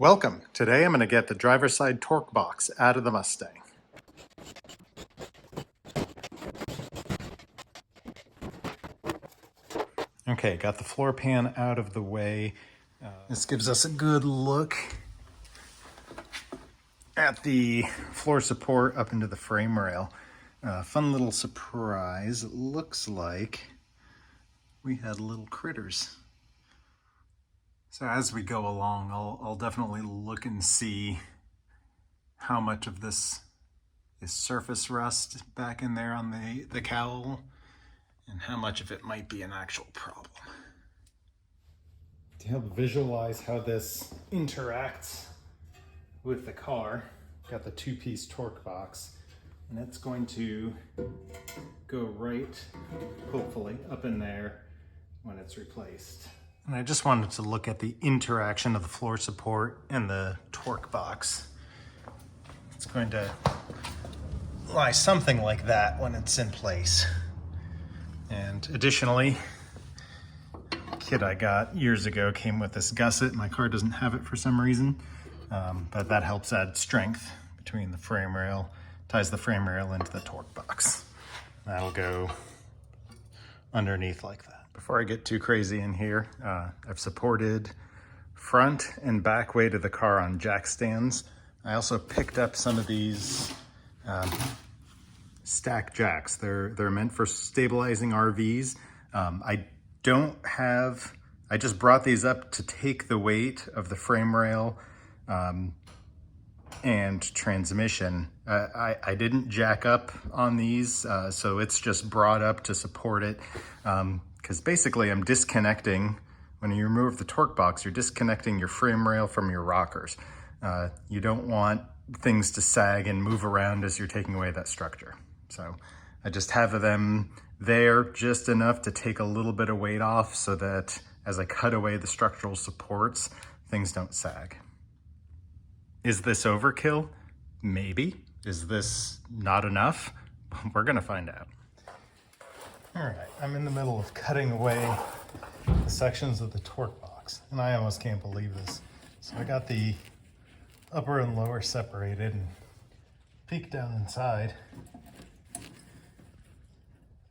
Welcome. Today I'm going to get the driver's side torque box out of the Mustang. Okay, got the floor pan out of the way. This gives us a good look at the floor support up into the frame rail. Fun little surprise. It looks like we had little critters. So as we go along, I'll definitely look and see how much of this is surface rust back in there on the cowl and how much of it might be an actual problem. To help visualize how this interacts with the car, got the two-piece torque box, and it's going to go right, hopefully, up in there when it's replaced. And I just wanted to look at the interaction of the floor support and the torque box. It's going to lie something like that when it's in place. And additionally, a kit I got years ago came with this gusset. My car doesn't have it for some reason, but that helps add strength between the frame rail, ties the frame rail into the torque box. That'll go underneath like that. Before I get too crazy in here, I've supported front and back weight of the car on jack stands. I also picked up some of these stack jacks. They're meant for stabilizing RVs. I just brought these up to take the weight of the frame rail and transmission. I didn't jack up on these, so it's just brought up to support it. Because basically I'm disconnecting, when you remove the torque box, you're disconnecting your frame rail from your rockers. You don't want things to sag and move around as you're taking away that structure. So I just have them there just enough to take a little bit of weight off so that as I cut away the structural supports, things don't sag. Is this overkill? Maybe. Is this not enough? We're gonna find out. All right, I'm in the middle of cutting away the sections of the torque box, and I almost can't believe this. So I got the upper and lower separated and peeked down inside.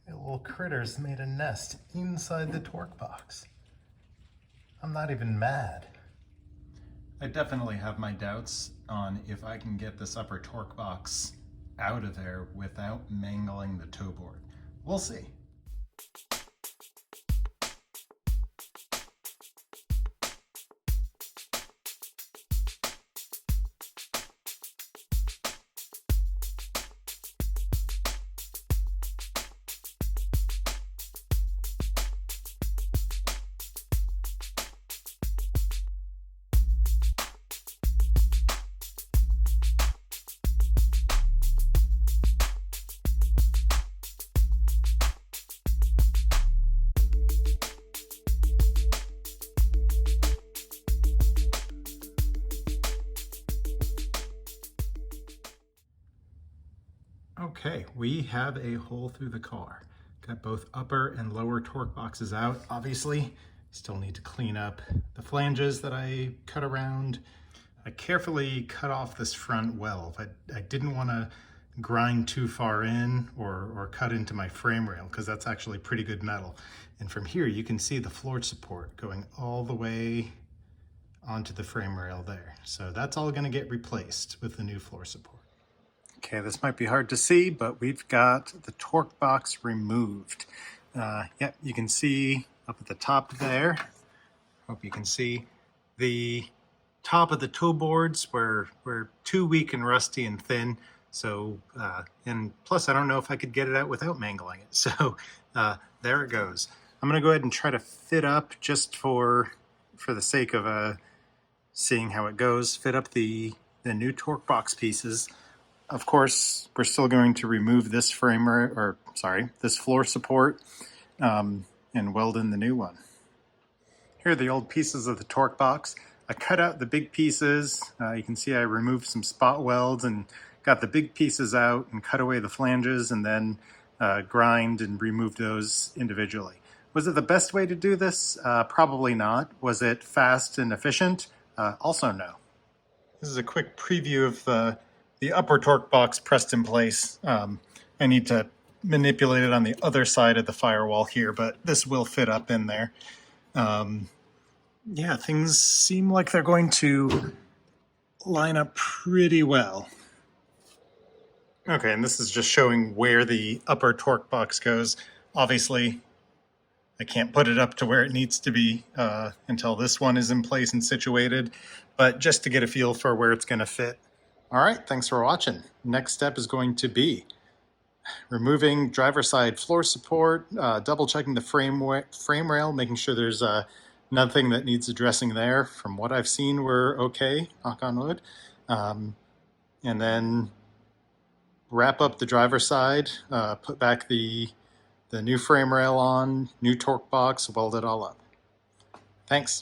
The little critters made a nest inside the torque box. I'm not even mad. I definitely have my doubts on if I can get this upper torque box out of there without mangling the toe board. We'll see. Okay, we have a hole through the car. Got both upper and lower torque boxes out. Obviously, still need to clean up the flanges that I cut around. I carefully cut off this front well. I didn't want to grind too far in or cut into my frame rail because that's actually pretty good metal. And from here, you can see the floor support going all the way onto the frame rail there. So that's all going to get replaced with the new floor support. Okay, this might be hard to see, but we've got the torque box removed. Yep, you can see up at the top there, hope you can see, the top of the toe boards were too weak and rusty and thin. So, and plus I don't know if I could get it out without mangling it. So there it goes. I'm gonna go ahead and try to fit up just for the sake of seeing how it goes, fit up the new torque box pieces. Of course, we're still going to remove this this floor support and weld in the new one. Here are the old pieces of the torque box. I cut out the big pieces. You can see I removed some spot welds and got the big pieces out and cut away the flanges and then grind and remove those individually. Was it the best way to do this? Probably not. Was it fast and efficient? Also no. This is a quick preview of the upper torque box pressed in place. I need to manipulate it on the other side of the firewall here, but this will fit up in there. Yeah, things seem like they're going to line up pretty well. Okay, and this is just showing where the upper torque box goes. Obviously, I can't put it up to where it needs to be until this one is in place and situated, but just to get a feel for where it's going to fit. All right, thanks for watching. Next step is going to be removing driver side floor support, double checking the frame rail, making sure there's nothing that needs addressing there. From what I've seen, we're okay, knock on wood. And then wrap up the driver side, put back the new frame rail on, new torque box, weld it all up. Thanks.